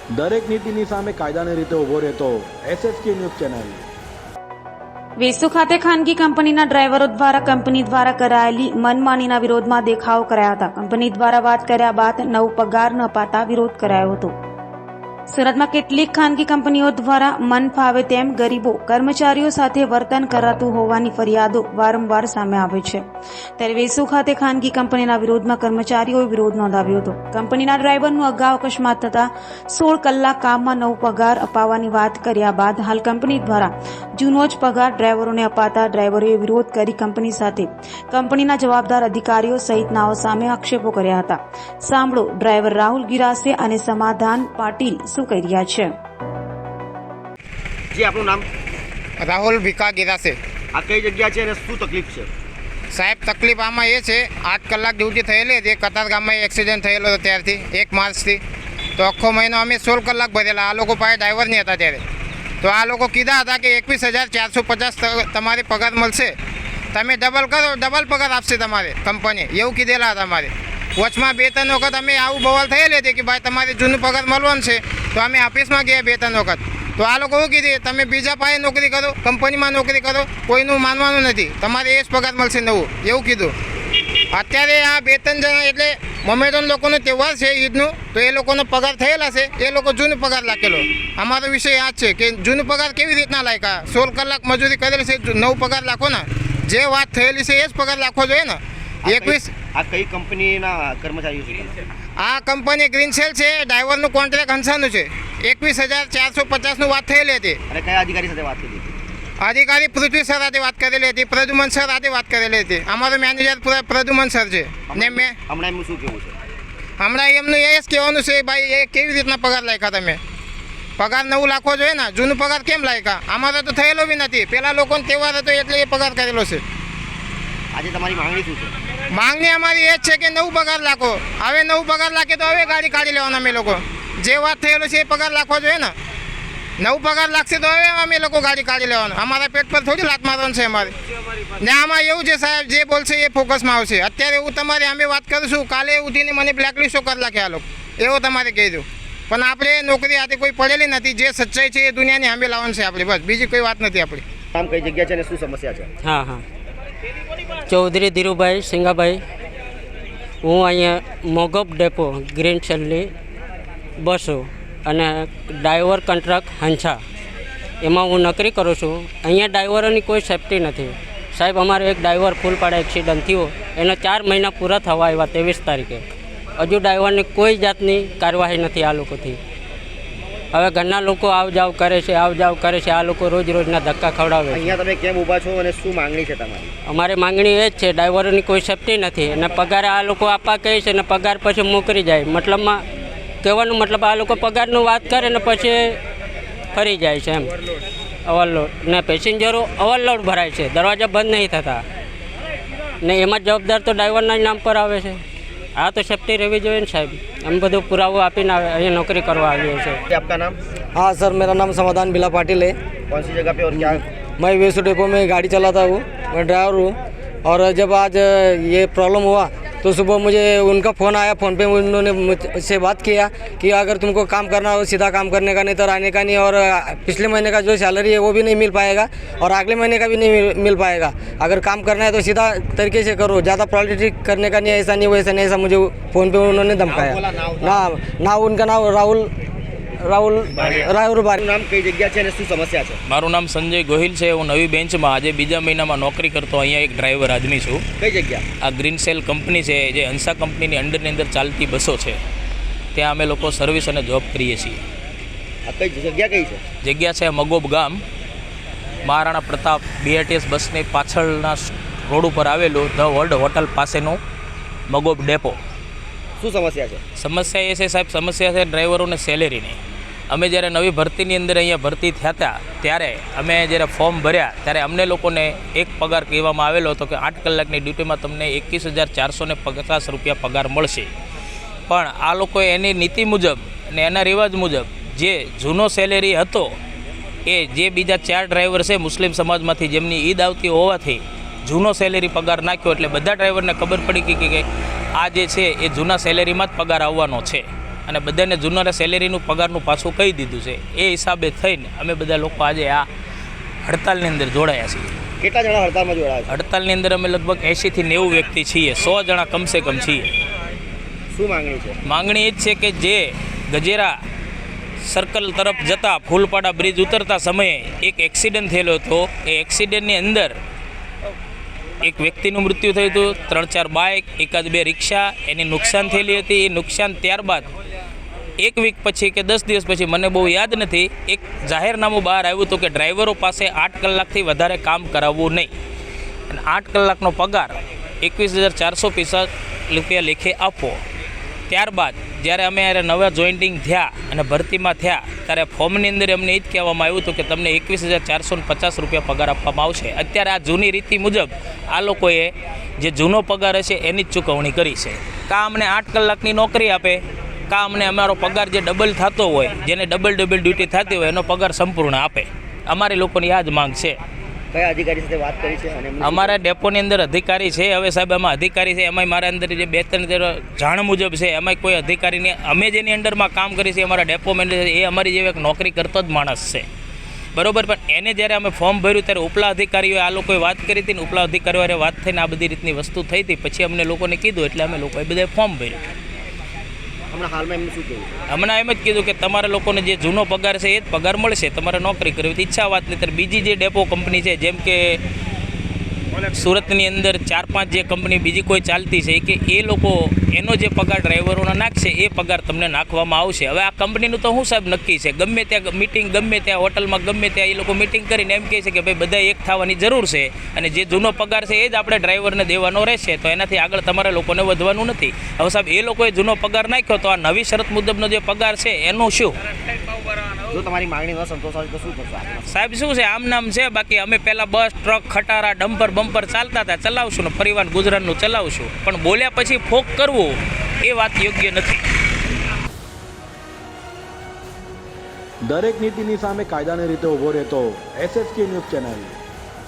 દરેક નીતિની સામે કાયદાની રીતે ઊભો રહેતો SSK ન્યૂઝ ચેનલ। વેસુ ખાતે ખાનગી કંપનીના ડ્રાઈવરો દ્વારા કંપની દ્વારા કરાયેલી મનમાનીના વિરોધમાં દેખાવો કરાયા હતા। કંપની દ્વારા વાત કર્યા બાદ નવો પગાર ન અપાતા વિરોધ કરાયો હતો। સુરતમાં કેટલીક ખાનગી કંપનીઓ દ્વારા મન ફાવે તેમ ગરીબો કર્મચારીઓ સાથે વર્તન કરાતું હોવાની ફરિયાદો વારંવાર સામે આવે છે। ત્યારે વેસુ ખાતે ખાનગી કંપનીના વિરોધમાં કર્મચારીઓએ વિરોધ નોંધાવ્યો હતો। કંપનીના ડ્રાઈવરનું અગાઉ અકસ્માત થતા 16 કલાક કામમાં નવો પગાર અપાવવાની વાત કર્યા બાદ હાલ કંપની દ્વારા જૂનો જ પગાર ડ્રાઈવરોને અપાતા ડ્રાઈવરોએ વિરોધ કરી કંપની સાથે કંપનીના જવાબદાર અધિકારીઓ સહિતનાઓ સામે આક્ષેપો કર્યા હતા। સાંભળો ડ્રાઈવર રાહુલ ગિરાસે અને સમાધાન પાટીલ શું કહી રહ્યા છે। જી, આપનું નામ? રાહુલ ભીખા ગિરાસે। આ કઈ જગ્યા છે અને શું તકલીફ છે? સાહેબ, તકલીફ આમાં એ છે, 8 કલાક ડ્યુટી થયેલી હતી। કતારગામમાં એક્સિડન્ટ થયેલો હતો ત્યારથી 1 માર્ચથી તો આખો મહિનો અમે 16 કલાક ભરેલા। આ લોકો પાસે ડ્રાઈવર નહીં હતા ત્યારે, તો આ લોકો કીધા હતા કે 21,450 તમારે પગાર મળશે, તમે ડબલ કરો, ડબલ પગાર આપશે તમારે કંપની, એવું કીધેલા હતા અમારે। વચમાં 2-3 વખત અમે આવું બવાલ થયેલી હતી કે ભાઈ તમારે જૂનું પગાર મળવાનું છે, તો અમે ઓફિસમાં ગયા 2-3 વખત, તો આ લોકો એવું કીધું તમે બીજા પાસે નોકરી કરો, કંપનીમાં નોકરી કરો, કોઈનું માનવાનું નથી, તમારે એ જ પગાર મળશે નવું, એવું કીધું। અત્યારે આ 2-3 જણા એટલે મોમેડન લોકોનો તહેવાર છે ઈદનું, તો એ લોકોનો પગાર થયેલા છે, એ લોકો જૂનો પગાર લાગેલો। અમારો વિષય આ જ છે કે જૂનો પગાર કેવી રીતના લાગ્યા? 16 કલાક મજૂરી કરેલી છે, નવો પગાર લાખો ને, જે વાત થયેલી છે એ જ પગાર લાખવો જોઈએ ને। 21 આ કઈ કંપનીના કર્મચારીઓ છે? આ કંપની ગ્રીનસેલ છે, ડ્રાઈવરનું કોન્ટ્રાક્ટ હંસાનું છે। 21,450નું વાત થયેલી હતી। અને કયા અધિકારી સાથે વાત કરી હતી? અધિકારી પૃથ્વી સર સાથે વાત કરેલી હતી, પ્રદ્યુમન સર સાથે વાત કરેલી હતી। અમારો મેનેજર પ્રદ્યુમન સર છે ને મેં હમણાં એમનું શું કહેવું છે? હમણાં એમનું એ જ કહેવાનું છે ભાઈ, એ કેવી રીતના પગાર લાગ્યા તમે? પગાર નવું લાખવો જોઈએ ને, જૂનું પગાર કેમ લાગ્યા? અમારો તો થયેલો બી નથી, પેલા લોકોનો તહેવાર હતો એટલે એ પગાર કરેલો છે। આજે તમારી માંગણી શું છે? માંગણી અમારી એ જ છે કે નવું પગાર લાખો। હવે નવું પગાર લાખે તો હવે ગાડી કાઢી લેવાના અમે લોકો, જે વાત થયેલો છે એ પગાર લાખવો જોઈએ ને। નવું પગાર લાગશે તો હવે અમે લોકો ગાડી કાઢી લેવાનું, અમારા પેટ પર થોડી લાત મારવાનું છે અમારે। ને આમાં એવું છે સાહેબ, જે બોલશે એ ફોકસમાં આવશે। અત્યારે હું તમારે અમે વાત કરીશું, કાલે ઉઠીને મને બ્લેકલિસ્ટો કરી નાખે આ લોકો, એવું તમારે કહી દઉં। પણ આપણે નોકરી હાથે કોઈ પડેલી નથી, જે સચ્ચાઈ છે એ દુનિયાની સામે લાવવાનું છે આપણે, બસ બીજી કોઈ વાત નથી આપણી। આમ કઈ જગ્યા છે અને શું સમસ્યા છે? હા, ચૌધરી ધીરુભાઈ સિંગાભાઈ, હું અહીંયા મોગપ ડેપો ગ્રીનસેલની બસો અને ડ્રાઈવર કોન્ટ્રાક્ટ હંસા, એમાં હું નોકરી કરું છું। અહીંયા ડ્રાઈવરોની કોઈ સેફ્ટી નથી સાહેબ। અમારો એક ડ્રાઈવર ફૂલપાડા એક્સિડન્ટ થયો, એનો 4 મહિના પૂરા થવા આવ્યા 23 તારીખે, હજુ ડ્રાઈવરની કોઈ જાતની કાર્યવાહી નથી આ લોકોથી। હવે ઘરના લોકો આવ જાવ કરે છે, આ લોકો રોજના ધક્કા ખવડાવે છે। અહીંયા તમે કેમ ઊભા છો અને શું માંગણી છે તમારી? અમારી માંગણી એ જ છે, ડ્રાઈવરોની કોઈ સેફ્ટી નથી અને પગાર આ લોકો આપવા કહે છે ને પગાર પછી મોકલી જાય, મતલબમાં કહેવાનું મતલબ આ લોકો પગારનું વાત કરે ને પછી ફરી જાય છે એમ। ઓવરલોડ ને પેસેન્જરો ઓવરલોડ ભરાય છે, દરવાજા બંધ નહીં થતા ને એમાં જવાબદાર તો ડ્રાઈવરના નામ પર આવે છે। આ તો સેફ્ટી રહેવી જોઈએ ને સાહેબ, એમ બધું પુરાવો આપીને અહીંયા નौकरी કરવા આવીએ છીએ। आपका नाम? हाँ सर, मेरा नाम समाधान बिला पाटिल है। कौन सी जगह पे और क्या? मैं वेसु डेपो में गाड़ी चलाता हूँ, मैं ड्राइवर हूँ। और जब आज ये प्रॉब्लम हुआ तो सुबह मुझे उनका फ़ोन आया, फ़ोन पे उन्होंने मुझसे बात किया कि अगर तुमको काम करना हो सीधा काम करने का, नहीं तो रहने का नहीं, और पिछले महीने का जो सैलरी है वो भी नहीं मिल पाएगा और अगले महीने का भी नहीं मिल पाएगा। अगर काम करना है तो सीधा तरीके से करो, ज़्यादा पॉलिटिक्स करने का नहीं, ऐसा नहीं वैसा नहीं, ऐसा मुझे फ़ोन पे उन्होंने धमकाया। ना उनका नाम राहुल नाम कई जगह છે અને શું સમસ્યા છે? મારું નામ સંજય ગોહિલ છે। હું નવી બેન્ચમાં આજે બીજા મહિનામાં નોકરી કરતો અહીંયા એક ડ્રાઈવર આદમી છું। કઈ જગ્યા? આ ગ્રીનસેલ કંપની છે, જે હંસા કંપનીની અંડરની અંદર ચાલતી બસો છે, ત્યાં અમે લોકો સર્વિસ અને જોબ કરીએ છીએ। આ કઈ જગ્યા કઈ છે? જગ્યા છે મગોબ ગામ, મહારાણા પ્રતાપ BRTS બસની પાછળના રોડ ઉપર આવેલું ધ વર્લ્ડ હોટલ પાસેનું મગોબ ડેપો। શું સમસ્યા છે? સમસ્યા એ છે સાહેબ, સમસ્યા છે ડ્રાઈવરોને સેલેરીની। અમે જ્યારે નવી ભરતીની અંદર અહીંયા ભરતી થયા હતા ત્યારે અમે જ્યારે ફોર્મ ભર્યા ત્યારે અમને લોકોને એક પગાર કહેવામાં આવેલો હતો કે 8 કલાકની ડ્યુટીમાં તમને 21,450 રૂપિયા પગાર મળશે। પણ આ લોકોએ એની નીતિ મુજબ અને એના રિવાજ મુજબ જે જૂનો સેલેરી હતો એ જે બીજા 4 ડ્રાઈવર છે મુસ્લિમ સમાજમાંથી, જેમની ઈદ આવતી હોવાથી જૂનો સેલેરી પગાર નાખ્યો, એટલે બધા ડ્રાઈવરને ખબર પડી કે આ જે છે એ જૂના સેલેરીમાં જ પગાર આવવાનો છે। અને બધાને જૂના સેલેરીનું પગારનું પાછું કહી દીધું છે. એ હિસાબે થઈને અમે બધા લોકો આજે આ હડતાલની અંદર જોડાયા છીએ. કેટલા જણા હડતાલમાં જોડાયા હડતાલની અંદર અમે લગભગ 80 થી 90 વ્યક્તિ છીએ, 100 જણા કમસે કમ છીએ. છે? શું માંગણી છે? માંગણી એ જ છે કે જે ગજેરા સર્કલ તરફ જતા ફૂલપાડા બ્રિજ ઉતરતા સમયે એક એક્સિડન્ટ થયેલો હતો. એ એક્સિડન્ટની અંદર એક વ્યક્તિનું મૃત્યુ થયું હતું, 3-4 બાઇક, 1-2 રિક્ષા એની નુકસાન થયેલી હતી. એ નુકસાન ત્યારબાદ 1 વીક પછી કે 10 દિવસ પછી, મને બહુ યાદ નથી, એક જાહેરનામું બહાર આવ્યું હતું કે ડ્રાઈવરો પાસે 8 કલાકથી વધારે કામ કરાવવું નહીં અને 8 કલાકનો પગાર 21,450 રૂપિયા લેખે આપવો. ત્યારબાદ જ્યારે અમે નવા જોઈન્ટિંગ થયા અને ભરતીમાં થયા ત્યારે ફોર્મની અંદર અમને એ જ કહેવામાં આવ્યું હતું કે તમને 21,450 રૂપિયા પગાર આપવામાં આવશે. અત્યારે આ જૂની રીતિ મુજબ આ લોકોએ જે જૂનો પગાર હશે એની જ ચૂકવણી કરી છે. કાં અમને 8 કલાકની નોકરી આપે, કાં અમને અમારો પગાર જે ડબલ થતો હોય, જેને ડબલ ડ્યુટી થતી હોય એનો પગાર સંપૂર્ણ આપે. અમારી લોકોની આ જ માંગ છે. કયા અધિકારી સાથે વાત કરી છે? અને અમારા ડેપોની અંદર અધિકારી છે. હવે સાહેબ એમાં અધિકારી છે, એમાંય મારા અંદર જે 2-3 જાણ મુજબ છે, એમાંય કોઈ અધિકારીને અમે જેની અંડરમાં કામ કરી છે અમારા ડેપો મેનેજર, એ અમારી જેવી એક નોકરી કરતો જ માણસ છે, બરોબર. પણ એને જ્યારે અમે ફોર્મ ભર્યું ત્યારે ઉપલા અધિકારીઓએ આ લોકોએ વાત કરી હતી ને ઉપલા અધિકારીઓએ વાત થઈને આ બધી રીતની વસ્તુ થઈ હતી. પછી અમને લોકોને કીધું એટલે અમે લોકોએ બધા ફોર્મ ભર્યું. હમણાં હાલમાં એમનું શું કહેવું છે? હમણાં એમ જ કીધું કે તમારા લોકોને જે જૂનો પગાર છે એ જ પગાર મળશે, તમારે નોકરી કરવી તો ઈચ્છા વાત નહીં. ત્યારે બીજી જે ડેપો કંપની છે, જેમ કે સુરતની અંદર 4-5 જે કંપની બીજી કોઈ ચાલતી છે, કે એ લોકો એનો જે પગાર ડ્રાઈવરોનો નાખશે એ પગાર તમને નાખવામાં આવશે. હવે આ કંપનીનું તો શું સાહેબ નક્કી છે, ગમે ત્યાં મિટિંગ, ગમે ત્યાં હોટલમાં, ગમે ત્યાં એ લોકો મિટિંગ કરીને એમ કહે છે કે ભાઈ બધા એક થવાની જરૂર છે અને જે જૂનો પગાર છે એ જ આપણે ડ્રાઈવરને દેવાનો રહેશે, તો એનાથી આગળ તમારા લોકોને વધવાનું નથી. હવે સાહેબ એ લોકોએ જૂનો પગાર નાખ્યો તો આ નવી શરત મુજબનો જે પગાર છે એનું શું? જો તમારી માંગણી ન સંતોષાય તો શું કરશો? સાહેબ શું છે, આમ નામ છે. બાકી અમે પહેલાં બસ, ટ્રક, ખટારા, ડમ્પર બમ્પર ચાલતા હતા, ચલાવશું ને પરિવાર ગુજરાતનું ચલાવશું, પણ બોલ્યા પછી ફોક કરવું એ વાત યોગ્ય નથી. દરેક નીતિની સામે કાયદાની રીતે ઊભો રહેતો SSK ન્યૂઝ ચેનલ